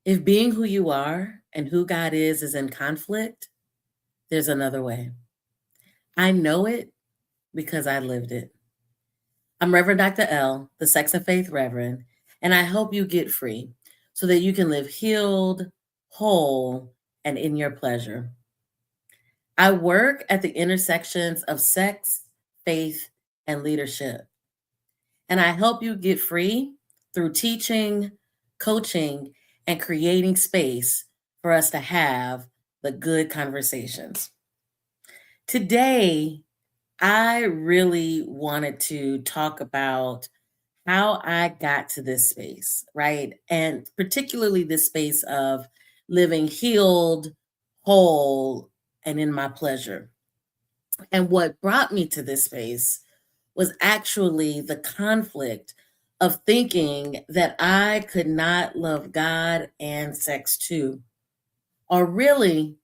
If being who you are and who God is in conflict, there's another way. I know it because I lived it. I'm Reverend Dr. L, the Sex and Faith Reverend, and I help you get free so that you can live healed, whole, and in your pleasure. I work at the intersections of sex, faith, and leadership, and I help you get free through teaching, coaching, and creating space for us to have the good conversations. Today, I really wanted to talk about how I got to this space, right? And particularly this space of living healed, whole, and in my pleasure. And what brought me to this space was actually the conflict of thinking that I could not love God and sex too. Or really,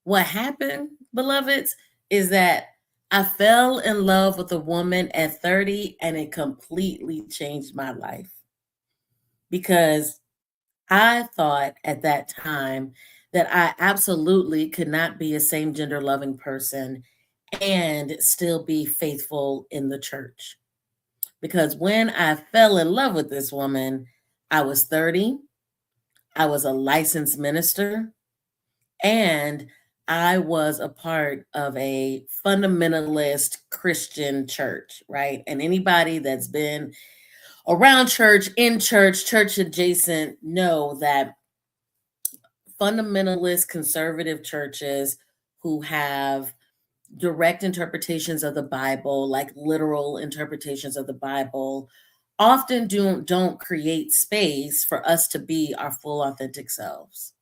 what happened, beloveds, is that I fell in love with a woman at 30 and it completely changed my life because I thought at that time that I absolutely could not be a same gender loving person and still be faithful in the church. Because when I fell in love with this woman, I was 30, I was a licensed minister, and I was a part of a fundamentalist Christian church, right? And anybody that's been around church, in church, church adjacent, know that fundamentalist conservative churches who have direct interpretations of the Bible, like literal interpretations of the Bible, often don't create space for us to be our full authentic selves.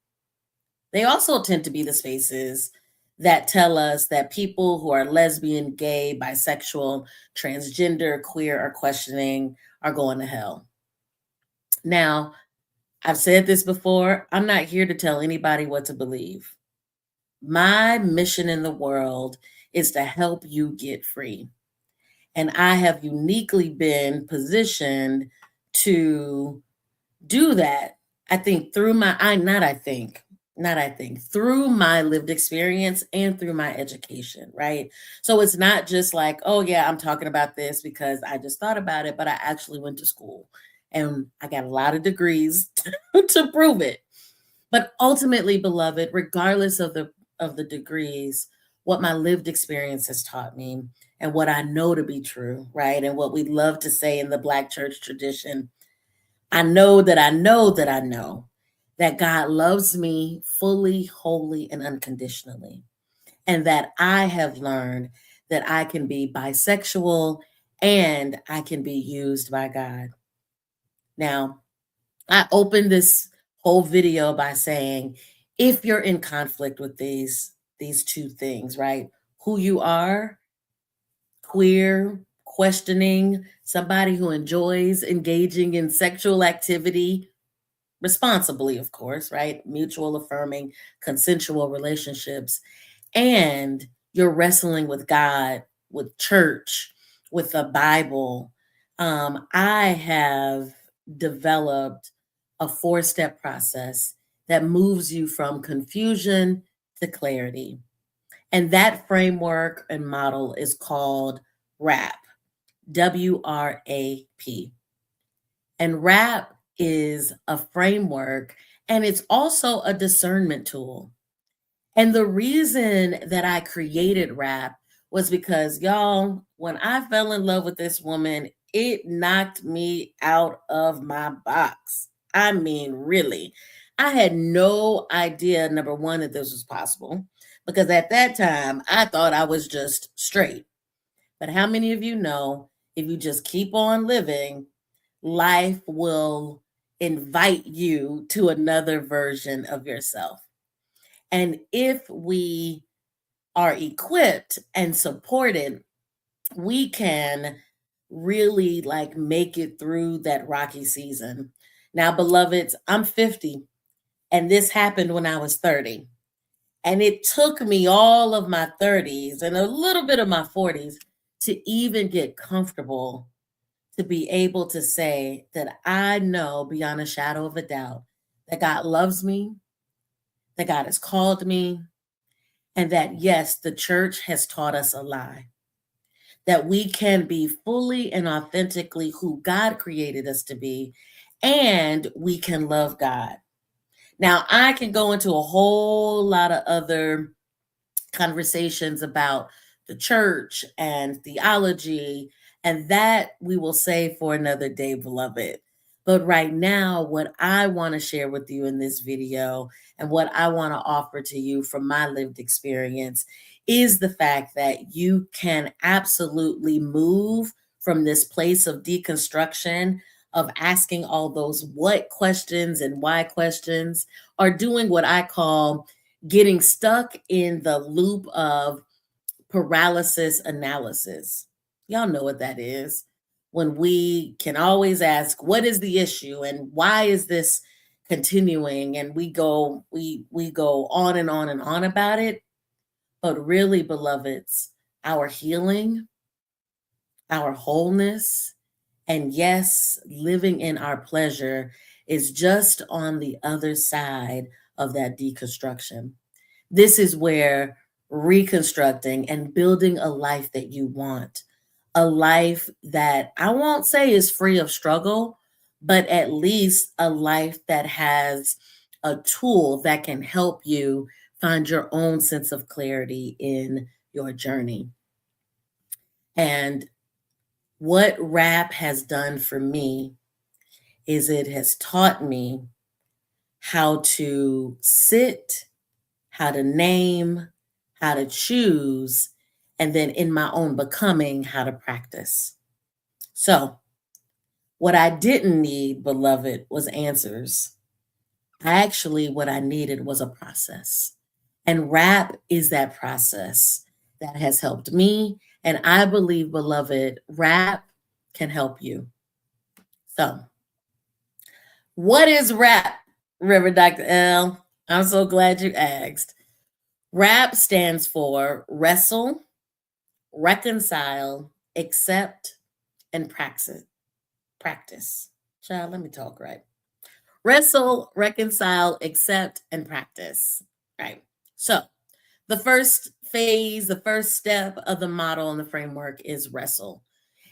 They also tend to be the spaces that tell us that people who are lesbian, gay, bisexual, transgender, queer, or questioning are going to hell. Now, I've said this before, I'm not here to tell anybody what to believe. My mission in the world is to help you get free. And I have uniquely been positioned to do that. I think through my, I not I think, not I think, through my lived experience and through my education, right? So it's not just like, oh yeah, I'm talking about this because I just thought about it, but I actually went to school and I got a lot of degrees to prove it. But ultimately, beloved, regardless of the degrees, what my lived experience has taught me and what I know to be true, right? And what we love to say in the Black church tradition, I know that I know that I know that God loves me fully, wholly, and unconditionally. And that I have learned that I can be bisexual and I can be used by God. Now, I opened this whole video by saying, if you're in conflict with these two things, right? Who you are, queer, questioning, somebody who enjoys engaging in sexual activity responsibly, of course, right? Mutual affirming, consensual relationships. And you're wrestling with God, with church, with the Bible. I have developed a 4-step process that moves you from confusion to clarity. And that framework and model is called W.R.A.P. W-R-A-P. And W.R.A.P is a framework and it's also a discernment tool. And the reason that I created W.R.A.P was because, y'all, when I fell in love with this woman, it knocked me out of my box. I mean, really. I had no idea, number one, that this was possible because at that time I thought I was just straight. But how many of you know if you just keep on living, life will invite you to another version of yourself? And if we are equipped and supported, we can really like make it through that rocky season. Now, beloveds, I'm 50 and this happened when I was 30. And it took me all of my 30s and a little bit of my 40s to even get comfortable to be able to say that I know beyond a shadow of a doubt that God loves me, that God has called me, and that yes, the church has taught us a lie. That we can be fully and authentically who God created us to be, and we can love God. Now, I can go into a whole lot of other conversations about the church and theology, and that we will save for another day, beloved. But right now, what I want to share with you in this video and what I want to offer to you from my lived experience is the fact that you can absolutely move from this place of deconstruction, of asking all those what questions and why questions, or doing what I call getting stuck in the loop of paralysis analysis. Y'all know what that is. When we can always ask, what is the issue and why is this continuing? And we go on and on and on about it. But really, beloveds, our healing, our wholeness, and yes, living in our pleasure is just on the other side of that deconstruction. This is where reconstructing and building a life that you want, a life that I won't say is free of struggle, but at least a life that has a tool that can help you find your own sense of clarity in your journey. And what W.R.A.P has done for me is it has taught me how to sit, how to name, how to choose, and then in my own becoming, how to practice. So, what I didn't need, beloved, was answers. What I needed was a process. And W.R.A.P is that process that has helped me. And I believe, beloved, W.R.A.P can help you. So, what is W.R.A.P, Reverend Dr. L? I'm so glad you asked. W.R.A.P stands for wrestle, reconcile, accept, and practice. Child, let me talk right. Wrestle, reconcile, accept, and practice. Right. So the first phase, the first step of the model and the framework is wrestle.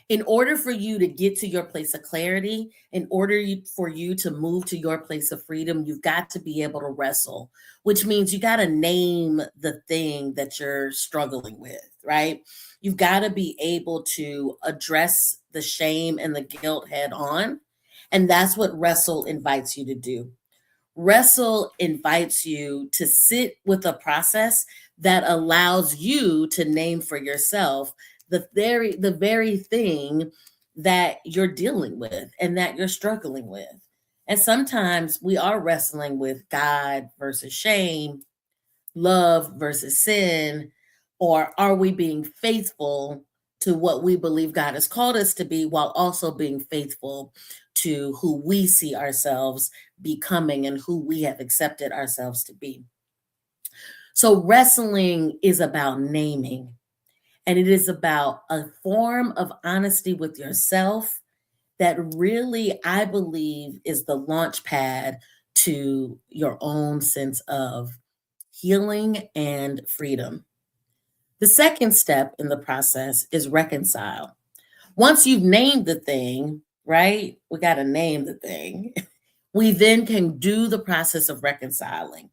In order for you to get to your place of clarity, in order for you to move to your place of freedom, you've got to be able to wrestle, which means you got to name the thing that you're struggling with, right? You've got to be able to address the shame and the guilt head on. And that's what wrestle invites you to do. Wrestle invites you to sit with a process that allows you to name for yourself the very thing that you're dealing with and that you're struggling with. And sometimes we are wrestling with God versus shame, love versus sin, or are we being faithful to what we believe God has called us to be while also being faithful to who we see ourselves becoming and who we have accepted ourselves to be. So wrestling is about naming, and it is about a form of honesty with yourself that really, I believe, is the launch pad to your own sense of healing and freedom. The second step in the process is reconcile. Once you've named the thing, right? We got to name the thing. We then can do the process of reconciling.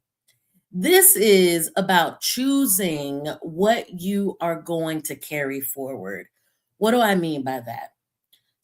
This is about choosing what you are going to carry forward. What do I mean by that?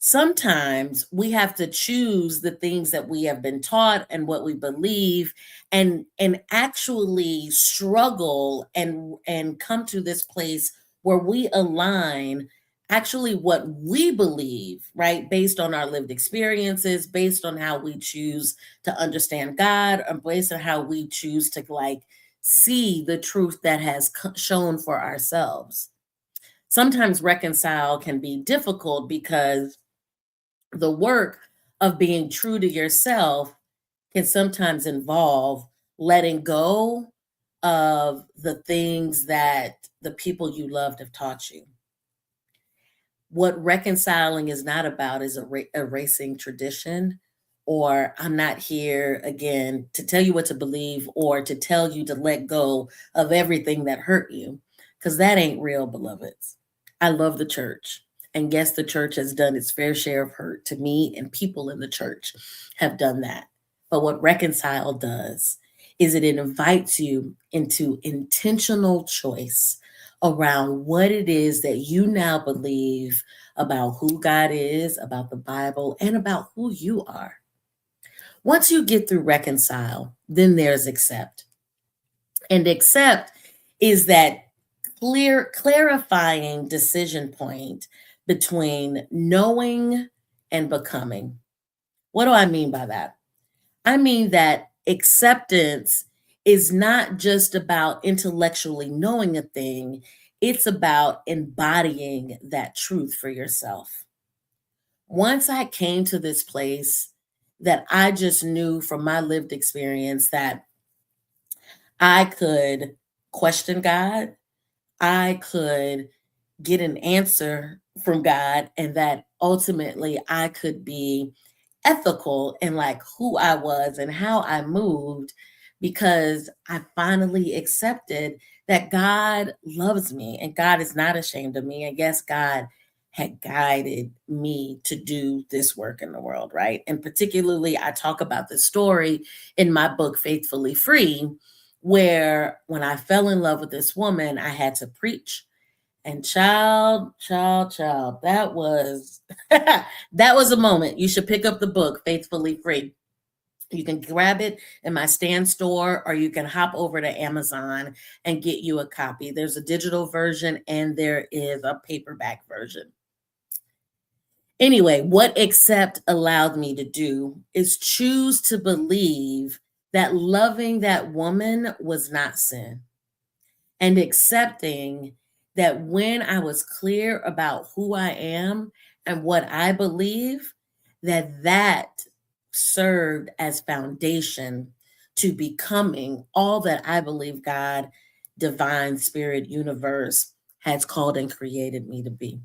Sometimes we have to choose the things that we have been taught and what we believe and actually struggle and come to this place where we align actually what we believe, right? Based on our lived experiences, based on how we choose to understand God, or based on how we choose to like see the truth that has shown for ourselves. Sometimes reconcile can be difficult because the work of being true to yourself can sometimes involve letting go of the things that the people you loved have taught you. What reconciling is not about is erasing tradition or I'm not here again to tell you what to believe or to tell you to let go of everything that hurt you, because that ain't real, beloveds. I love the church. And yes, the church has done its fair share of hurt to me, and people in the church have done that. But what reconcile does is it invites you into intentional choice around what it is that you now believe about who God is, about the Bible, and about who you are. Once you get through reconcile, then there's accept. And accept is that clarifying decision point between knowing and becoming. What do I mean by that? I mean that acceptance is not just about intellectually knowing a thing, it's about embodying that truth for yourself. Once I came to this place that I just knew from my lived experience that I could question God, I could get an answer from God, and that ultimately I could be ethical in like who I was and how I moved, because I finally accepted that God loves me and God is not ashamed of me. And yes, God had guided me to do this work in the world, right? And particularly, I talk about this story in my book, Faithfully Free, where when I fell in love with this woman, I had to preach. And child, that was that was a moment. You should pick up the book, Faithfully Free. You can grab it in my stand store, or you can hop over to Amazon and get you a copy. There's a digital version and there is a paperback version. Anyway, what accept allowed me to do is choose to believe that loving that woman was not sin, and accepting that when I was clear about who I am and what I believe, that served as foundation to becoming all that I believe God, divine spirit, universe has called and created me to be.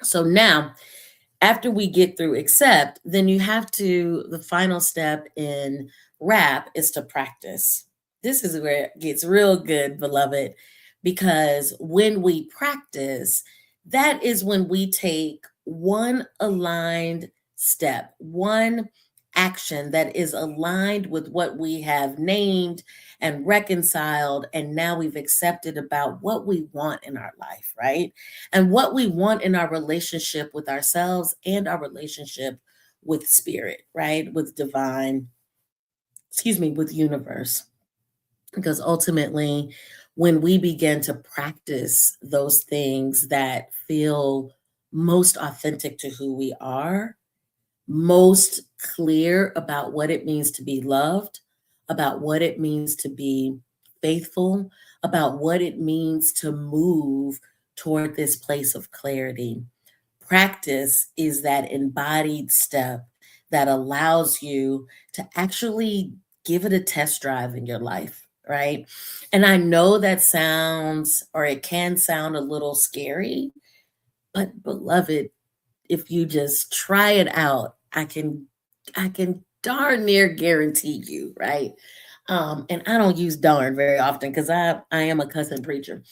So now, after we get through accept, then you have to, the final step in WRAP is to practice. This is where it gets real good, beloved, because when we practice, that is when we take one aligned step, one action that is aligned with what we have named and reconciled, and now we've accepted about what we want in our life, right? And what we want in our relationship with ourselves and our relationship with spirit, right? With divine, with universe. Because ultimately, when we begin to practice those things that feel most authentic to who we are, most clear about what it means to be loved, about what it means to be faithful, about what it means to move toward this place of clarity. Practice is that embodied step that allows you to actually give it a test drive in your life, right? And I know that sounds, or it can sound a little scary, but beloved, if you just try it out, I can darn near guarantee you, right? And I don't use darn very often because I am a cousin preacher,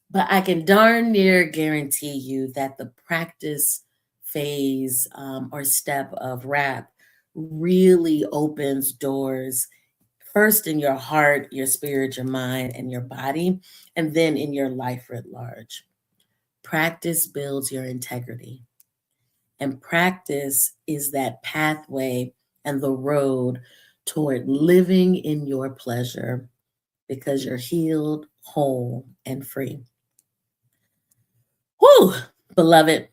but I can darn near guarantee you that the practice phase or step of WRAP really opens doors first in your heart, your spirit, your mind, and your body, and then in your life at large. Practice builds your integrity. And practice is that pathway and the road toward living in your pleasure because you're healed, whole, and free. Whew, beloved,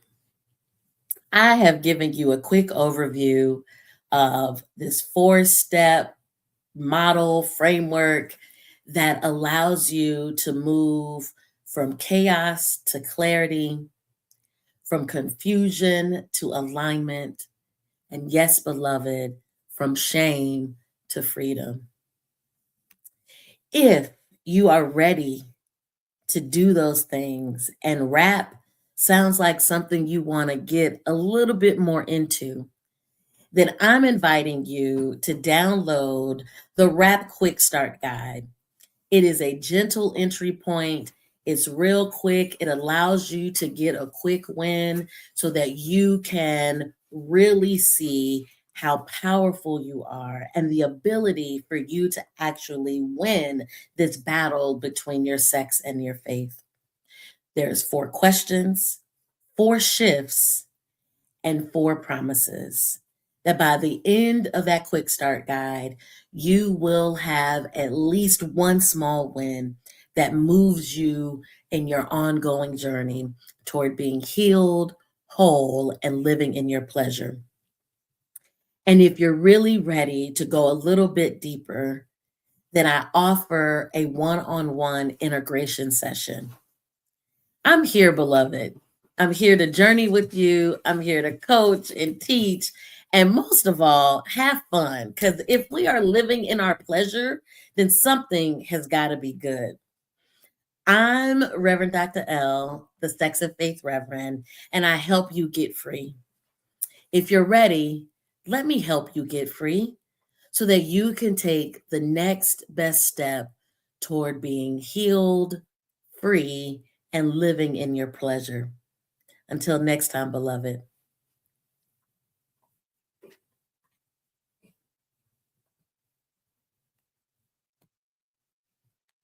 I have given you a quick overview of this 4-step model framework that allows you to move from chaos to clarity, from confusion to alignment, and yes, beloved, from shame to freedom. If you are ready to do those things, and WRAP sounds like something you want to get a little bit more into, then I'm inviting you to download the W.R.A.P Quick Start Guide. It is a gentle entry point. It's real quick. It allows you to get a quick win so that you can really see how powerful you are and the ability for you to actually win this battle between your sex and your faith. There's 4 questions, 4 shifts, and 4 promises that by the end of that quick start guide, you will have at least one small win that moves you in your ongoing journey toward being healed, whole, and living in your pleasure. And if you're really ready to go a little bit deeper, then I offer a one-on-one integration session. I'm here, beloved. I'm here to journey with you. I'm here to coach and teach. And most of all, have fun. Because if we are living in our pleasure, then something has got to be good. I'm Reverend Dr. L, the Sex Faith Reverend, and I help you get free. If you're ready, let me help you get free so that you can take the next best step toward being healed, free, and living in your pleasure. Until next time, beloved.